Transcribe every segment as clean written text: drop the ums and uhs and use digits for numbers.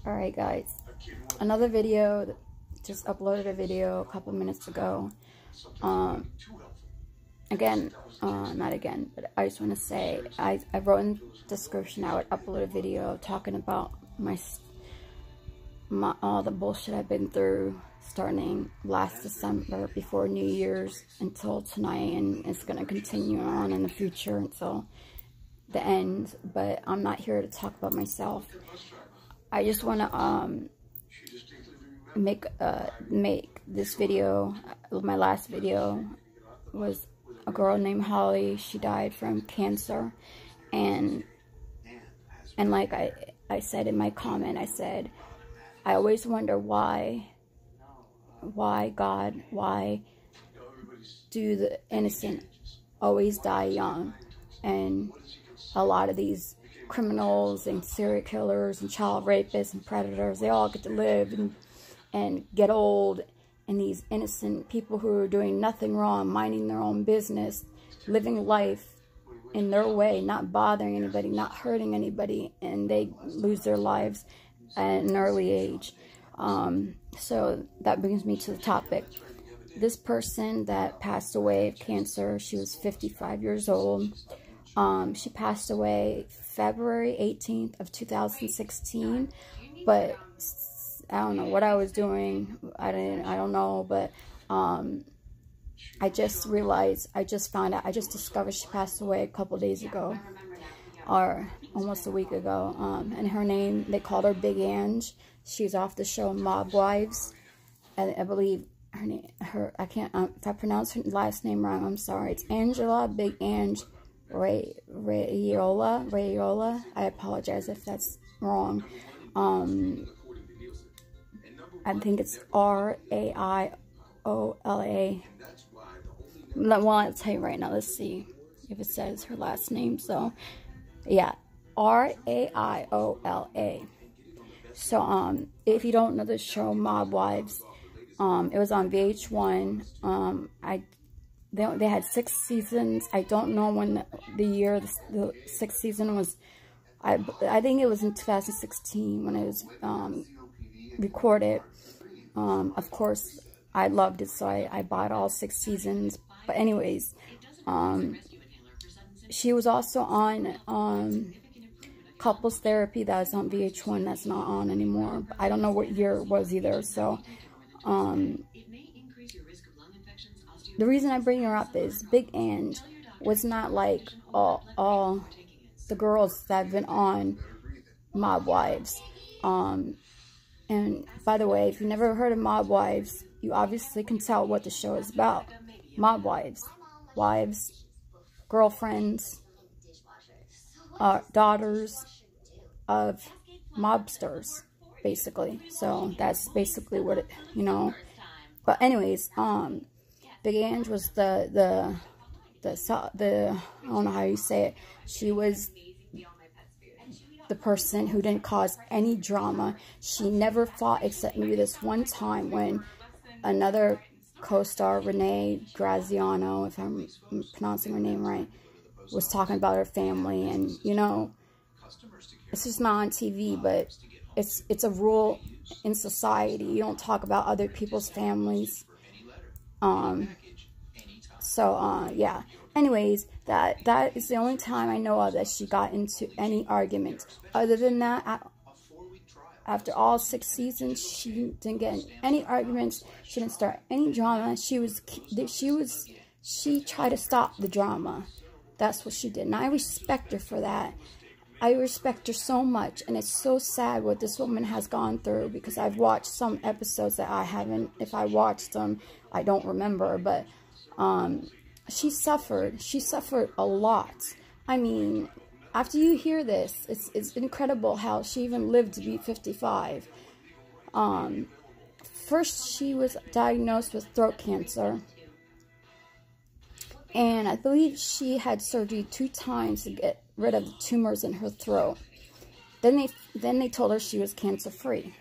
Alright guys, another video, just uploaded a video a couple minutes ago. Not again, but I just want to say, I wrote in the description I would upload a video talking about all the bullshit I've been through starting last December before New Year's until tonight, and it's going to continue on in the future until the end. But I'm not here to talk about myself. I just want to make this video. My last video was a girl named Holly. She died from cancer, and like I said in my comment, I said, I always wonder why God, why do the innocent always die young? And a lot of these criminals and serial killers and child rapists and predators, they all get to live and get old, and these innocent people who are doing nothing wrong, minding their own business, living life in their way, not bothering anybody, not hurting anybody, and they lose their lives at an early age. So that brings me to the topic. This person that passed away of cancer, she was 55 years old. She passed away February 18th of 2016, but I don't know what I was doing. I don't know, but I just realized, I just found out, I just discovered she passed away a couple days ago, or almost a week ago. And her name, they called her Big Ange. She's off the show Mob Wives, and I believe I can't, if I pronounce her last name wrong, I'm sorry. It's Angela Big Ange Raiola. I apologize if that's wrong. I think it's Raiola. Well, I'll tell you right now. Let's see if it says her last name. So, yeah, Raiola. So, if you don't know the show Mob Wives, it was on VH1. They had 6 seasons. I don't know when the year the 6th season was. I think it was in 2016 when it was recorded. Of course, I loved it, so I bought all 6 seasons. But anyways, she was also on Couples Therapy. That was on VH1. That's not on anymore. I don't know what year it was either. So, the reason I bring her up is Big Ange was not like all the girls that have been on Mob Wives. And by the way, if you've never heard of Mob Wives, you obviously can tell what the show is about. Mob Wives. Wives, girlfriends, daughters of mobsters, basically. So that's basically what it, you know. But anyways, Big Ange was the I don't know how you say it. She was the person who didn't cause any drama. She never fought except maybe this one time when another co-star, Renee Graziano, if I'm pronouncing her name right, was talking about her family. And, you know, it's just not on TV, but it's a rule in society. You don't talk about other people's families. Yeah. Anyways, that is the only time I know of that she got into any argument. Other than that, after all 6 seasons, she didn't get in any arguments. She didn't start any drama. She tried to stop the drama. That's what she did. And I respect her for that. I respect her so much. And it's so sad what this woman has gone through, because I've watched some episodes that I haven't. If I watched them, I don't remember. But she suffered. She suffered a lot. I mean, after you hear this, it's incredible how she even lived to be 55. First, she was diagnosed with throat cancer. And I believe she had surgery 2 times to get rid of the tumors in her throat. Then they told her she was cancer-free.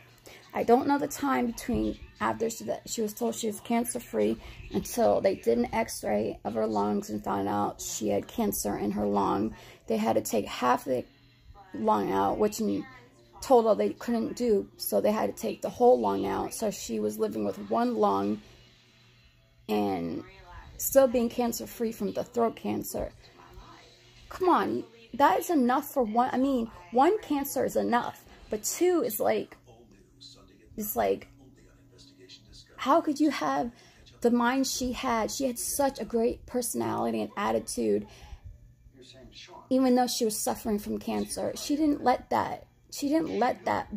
I don't know the time between after she was told she was cancer-free until they did an x-ray of her lungs and found out she had cancer in her lung. They had to take half the lung out, which told her they couldn't do, so they had to take the whole lung out. So she was living with one lung and still being cancer-free from the throat cancer. Come on, that is enough for one. I mean, one cancer is enough, but two is like, it's like, how could you have the mind she had? She had such a great personality and attitude, even though she was suffering from cancer. She didn't let that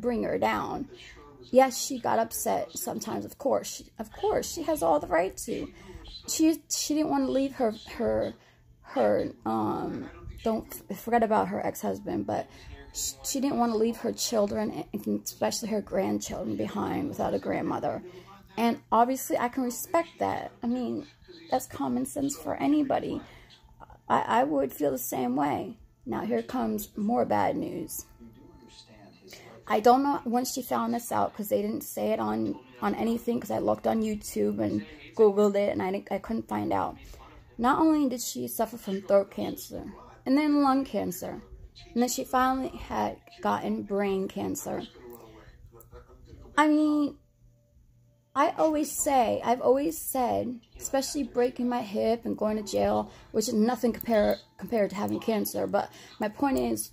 bring her down. Yes, she got upset sometimes, of course. She has all the right to. She didn't want to leave her don't forget about her ex-husband, but she didn't want to leave her children, and especially her grandchildren, behind without a grandmother. And obviously I can respect that. I mean, that's common sense for anybody. I would feel the same way. Now here comes more bad news. I don't know when she found this out, because they didn't say it on anything, because I looked on YouTube and Googled it, and I couldn't find out. Not only did she suffer from throat cancer, and then lung cancer, and then she finally had gotten brain cancer. I mean, I've always said, especially breaking my hip and going to jail, which is nothing compared to having cancer, but my point is,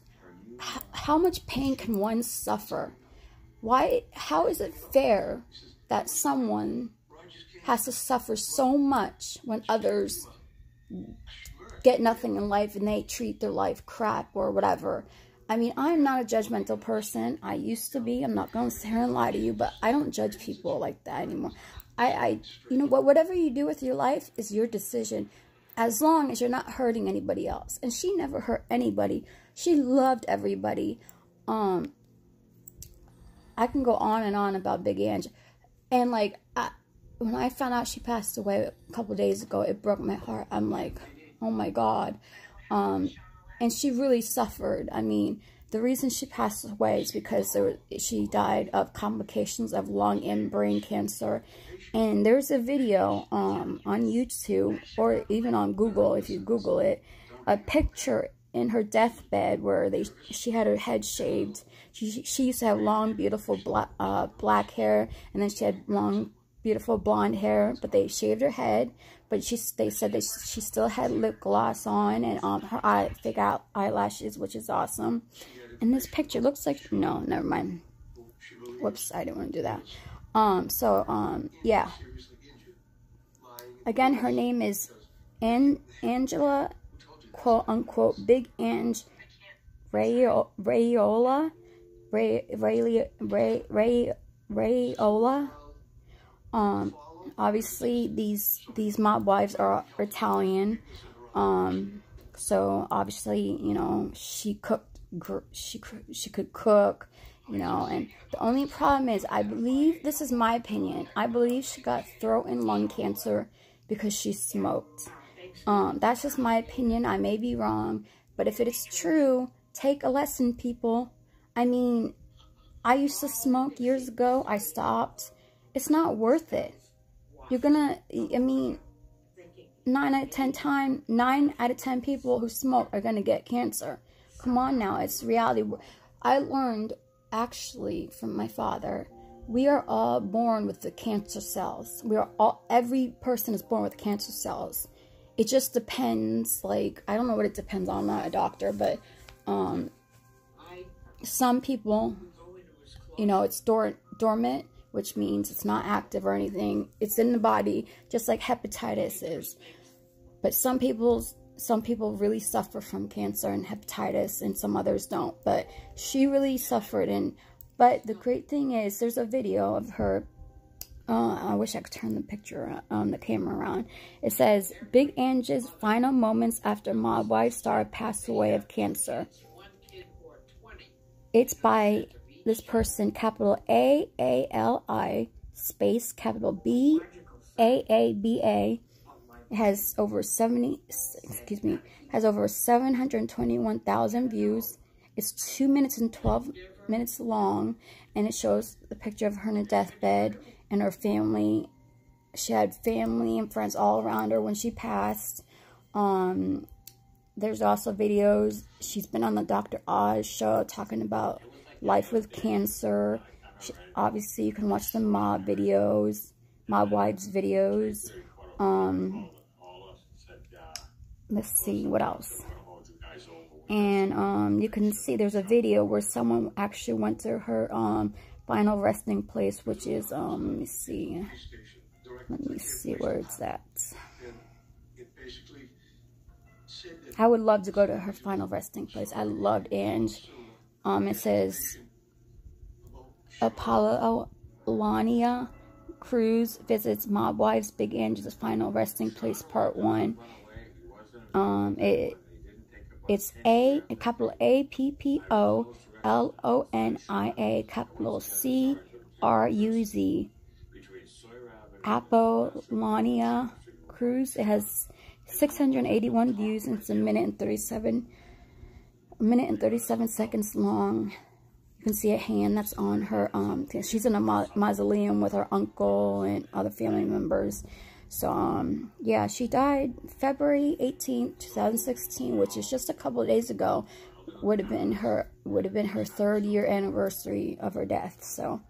how much pain can one suffer? How is it fair that someone has to suffer so much when others get nothing in life and they treat their life crap or whatever? I mean, I'm not a judgmental person. I used to be. I'm not going to sit here and lie to you, but I don't judge people like that anymore. You know what? Whatever you do with your life is your decision, as long as you're not hurting anybody else. And she never hurt anybody. She loved everybody. I can go on and on about Big Ange. And like, when I found out she passed away a couple days ago, it broke my heart. I'm like, oh my God. And she really suffered. I mean, the reason she passed away is because she died of complications of lung and brain cancer. And there's a video on YouTube, or even on Google, if you Google it, a picture in her deathbed where she had her head shaved. She used to have long, beautiful black hair, and then she had long, beautiful blonde hair, but they shaved her head. But they said that she still had lip gloss on, and her fake eyelashes, which is awesome. And this picture looks like, no, never mind. Whoops, I didn't want to do that. Yeah. Again, her name is Angela, quote unquote, Big Ange Raiola. Obviously these mob wives are Italian. So obviously, you know, she could cook, you know, and the only problem is, I believe, this is my opinion, I believe she got throat and lung cancer because she smoked. That's just my opinion. I may be wrong, but if it is true, take a lesson, people. I mean, I used to smoke years ago. I stopped. It's not worth it. You're gonna, I mean, 9 out of 10 people who smoke are gonna get cancer. Come on now, it's reality. I learned, actually, from my father, we are all born with the cancer cells. Every person is born with cancer cells. It just depends, like, I don't know what it depends on. I'm not a doctor, but some people, you know, it's dormant, which means it's not active or anything. It's in the body, just like hepatitis is. But some people really suffer from cancer and hepatitis, and some others don't. But she really suffered. But the great thing is, there's a video of her. I wish I could turn the picture on the camera around. It says, Big Ange's final moments after mob wife star passed away of cancer. It's by this person, capital A-A-L-I, space, capital B-A-A-B-A. It has over 721,000 views. It's 2 minutes and 12 minutes long, and it shows the picture of her in a deathbed and her family. She had family and friends all around her when she passed. There's also videos. She's been on the Dr. Oz show talking about life with cancer. Obviously, you can watch the mob videos, mob wives videos. Let's see, what else? And you can see there's a video where someone actually went to her final resting place, which is, let me see where it's at. I would love to go to her final resting place. I loved Ange. It says, Apollonia Cruise visits Mob Wives Big Ange's final resting place, part 1. It's capital APPOLONIA, capital CRUZ. Apollonia Cruise. It has 681 views, and it's a minute and 37 seconds long. You can see a hand that's on her. She's in a mausoleum with her uncle and other family members. So yeah, she died February 18th, 2016, which is just a couple of days ago. Would have been her 3rd year anniversary of her death. So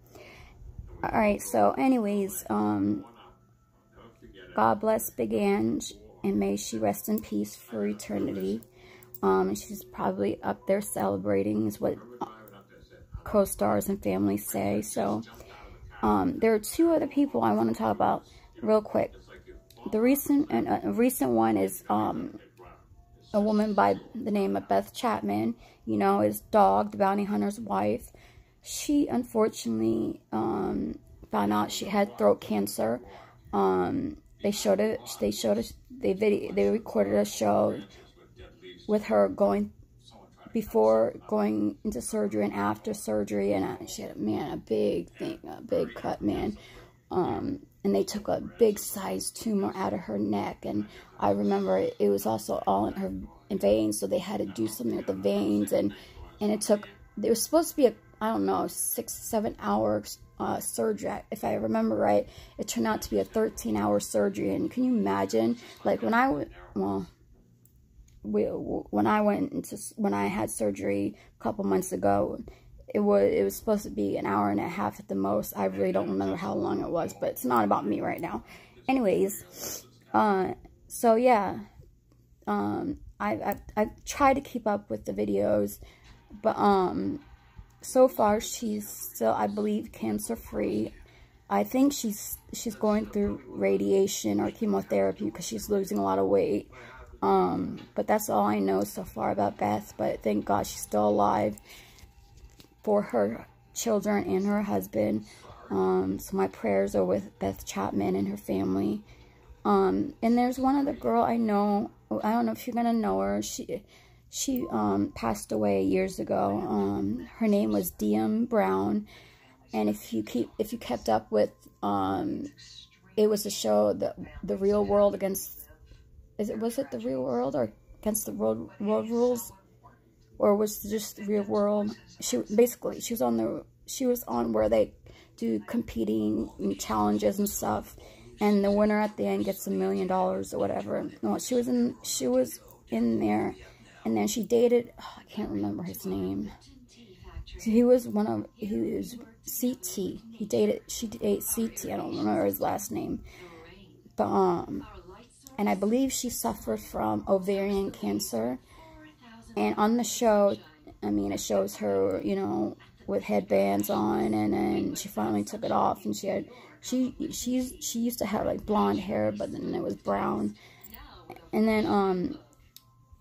all right. So anyways, God bless Big Ange, and may she rest in peace for eternity. She's probably up there celebrating, is what co-stars and family say. So there are 2 other people I want to talk about real quick. The recent one is a woman by the name of Beth Chapman. You know, his dog, the bounty hunter's wife. She unfortunately found out she had throat cancer. They recorded a show with her before going into surgery and after surgery, and she had, a big cut, man. And they took a big size tumor out of her neck, and I remember it was also all in her veins, so they had to do something with the veins, and it was supposed to be a, I don't know, 6-7 hour surgery. If I remember right, it turned out to be a 13-hour surgery. And can you imagine, like, when I had surgery a couple months ago, it was supposed to be an hour and a half at the most. I really don't remember how long it was, but it's not about me right now. Anyways, so yeah, I've tried to keep up with the videos, but so far she's still, I believe, cancer free. I think she's going through radiation or chemotherapy because she's losing a lot of weight. But that's all I know so far about Beth. But thank God she's still alive for her children and her husband. So my prayers are with Beth Chapman and her family. And there's one other girl I know. I don't know if you're gonna know her. She passed away years ago. Her name was Diem Brown. And if you kept up with, it was a show, the Real World against, was it the Real World or against the World Rules, or was it just the Real World? She was on where they do competing challenges and stuff, and the winner at the end gets $1 million or whatever. No, she was in there, and then she dated, I can't remember his name. He was CT. She dated CT. I don't remember his last name. But and I believe she suffered from ovarian cancer. And on the show, I mean, it shows her, you know, with headbands on, and then she finally took it off, and she used to have like blonde hair, but then it was brown. And then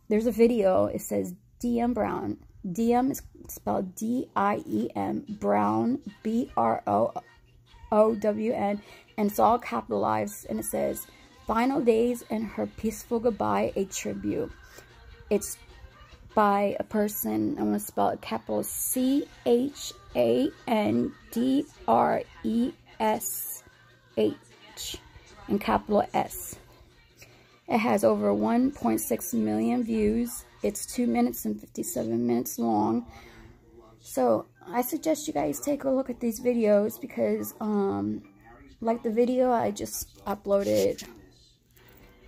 there's a video. It says Diem Brown. Diem is spelled D-I-E-M, Brown, B-R-O-O-W-N, and it's all capitalized, and it says, "Final Days and Her Peaceful Goodbye, a Tribute." It's by a person, I'm going to spell it capital C-H-A-N-D-R-E-S-H and capital S. It has over 1.6 million views. It's 2 minutes and 57 minutes long. So I suggest you guys take a look at these videos because, like the video I just uploaded,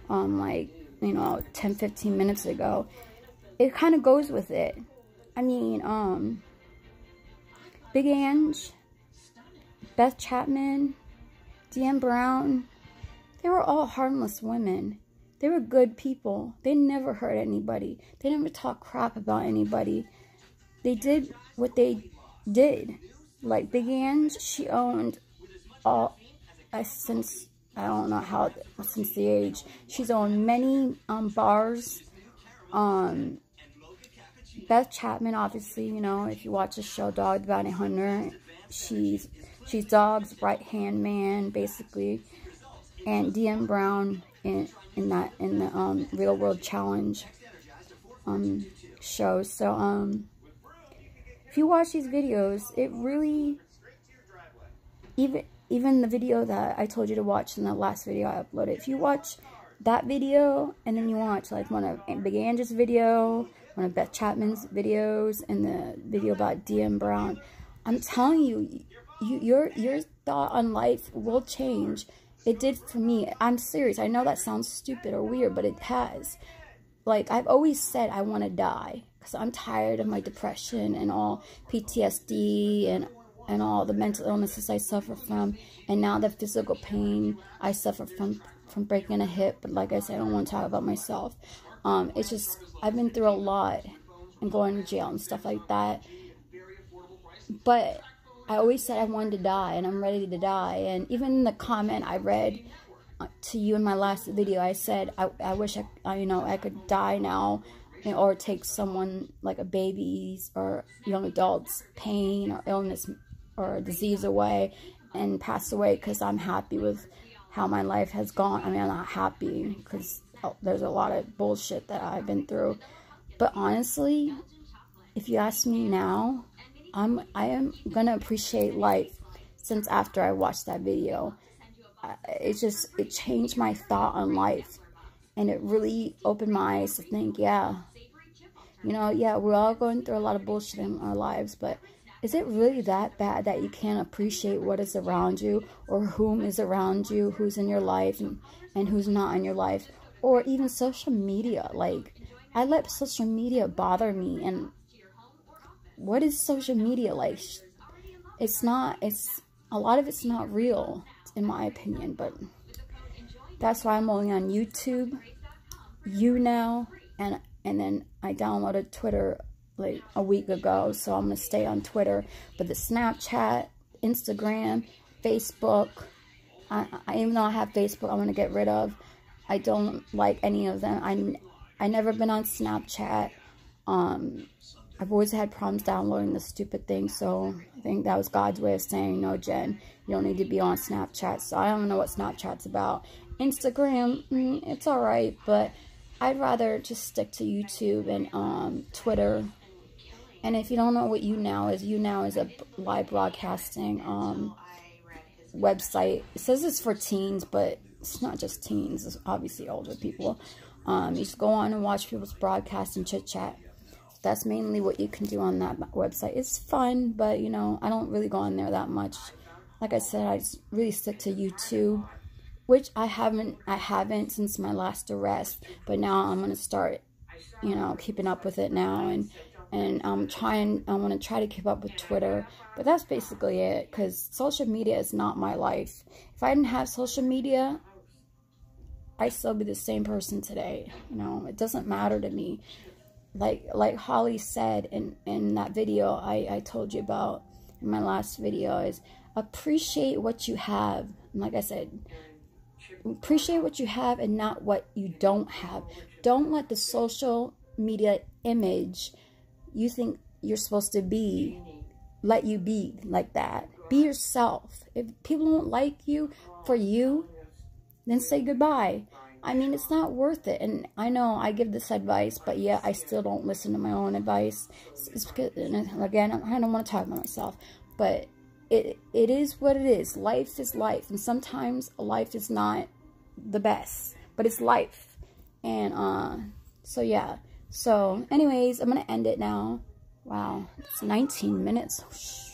like, you know, 10-15 minutes ago, it kind of goes with it. I mean, Big Ange, Beth Chapman, Diem Brown, they were all harmless women. They were good people. They never hurt anybody. They never talked crap about anybody. They did what they did. Like Big Ange, she owned all, since, I don't know how, since the age. She's owned many bars. Beth Chapman, obviously, you know, if you watch the show Dog the Bounty Hunter, she's Dog's right-hand man, basically. And Diem Brown in the Real World Challenge show. So if you watch these videos, it really, even the video that I told you to watch in the last video I uploaded, if you watch that video and then you watch like one of Big Ange's video, one of Beth Chapman's videos, and the video about Diem Brown, I'm telling you, your thought on life will change. It did for me. I'm serious. I know that sounds stupid or weird, but it has. Like, I've always said I want to die because I'm tired of my depression and all PTSD and all the mental illnesses I suffer from, and now the physical pain I suffer from breaking a hip. But like I said, I don't want to talk about myself. It's just, I've been through a lot and going to jail and stuff like that. But I always said I wanted to die, and I'm ready to die. And even in the comment I read to you in my last video, I said I wish I could die now, or take someone like a baby's or young adult's pain or illness or disease away and pass away, because I'm happy with how my life has gone. I mean, I'm not happy because there's a lot of bullshit that I've been through. But honestly, if you ask me now, I am gonna appreciate life since after I watched that video. It changed my thought on life, and it really opened my eyes to think, yeah, we're all going through a lot of bullshit in our lives, but is it really that bad that you can't appreciate what is around you, or whom is around you, who's in your life and who's not in your life? Or even social media. Like, I let social media bother me, and what is social media like? It's a lot of it's not real, in my opinion, but that's why I'm only on YouTube, now, and then I downloaded Twitter like a week ago, so I'm gonna stay on Twitter. But the Snapchat, Instagram, Facebook, even though I have Facebook, I'm gonna get rid of. I don't like any of them. I never been on Snapchat. I've always had problems downloading the stupid thing, so I think that was God's way of saying, no, Jen, you don't need to be on Snapchat. So I don't know what Snapchat's about. Instagram, it's alright, but I'd rather just stick to YouTube and Twitter. And if you don't know what YouNow is a live broadcasting website. It says it's for teens, but it's not just teens. It's obviously older people. You just go on and watch people's broadcasts and chit-chat. That's mainly what you can do on that website. It's fun, but, I don't really go on there that much. Like I said, I just really stick to YouTube, which I haven't since my last arrest. But now I'm going to start, keeping up with it now. And I want to try to keep up with Twitter. But that's basically it, because social media is not my life. If I didn't have social media, I'd still be the same person today. It doesn't matter to me. Like Holly said in that video I told you about in my last video, is appreciate what you have. And like I said, appreciate what you have and not what you don't have. Don't let the social media image you think you're supposed to be let you be like that. Be yourself. If people don't like you for you, then say goodbye. I mean, it's not worth it. And I know I give this advice, but yeah, I still don't listen to my own advice. It's because, and again, I don't want to talk about myself, but it is what it is. Life is life, and sometimes life is not the best, but it's life. And so yeah. So anyways, I'm gonna end it now. Wow, it's 19 minutes.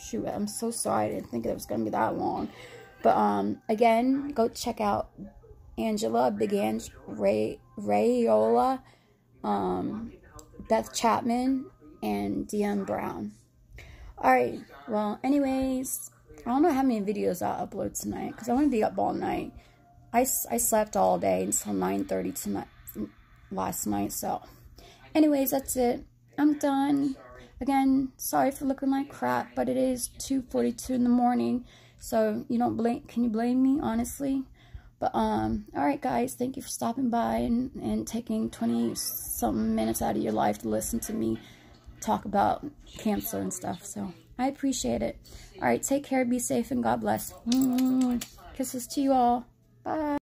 Shoot, I'm so sorry. I didn't think it was gonna be that long. But again, go check out Angela, Big Ange, Raiola, Beth Chapman, and Diem Brown. Alright, well, anyways, I don't know how many videos I'll upload tonight, because I want to be up all night. I slept all day until 9:30 tonight, last night, so. Anyways, that's it. I'm done. Again, sorry for looking like crap, but it is 2:42 in the morning, so you don't blame, can you blame me, honestly? But, alright guys, thank you for stopping by and taking 20-something minutes out of your life to listen to me talk about cancer and stuff, so I appreciate it. Alright, take care, be safe, and God bless. Kisses to you all. Bye.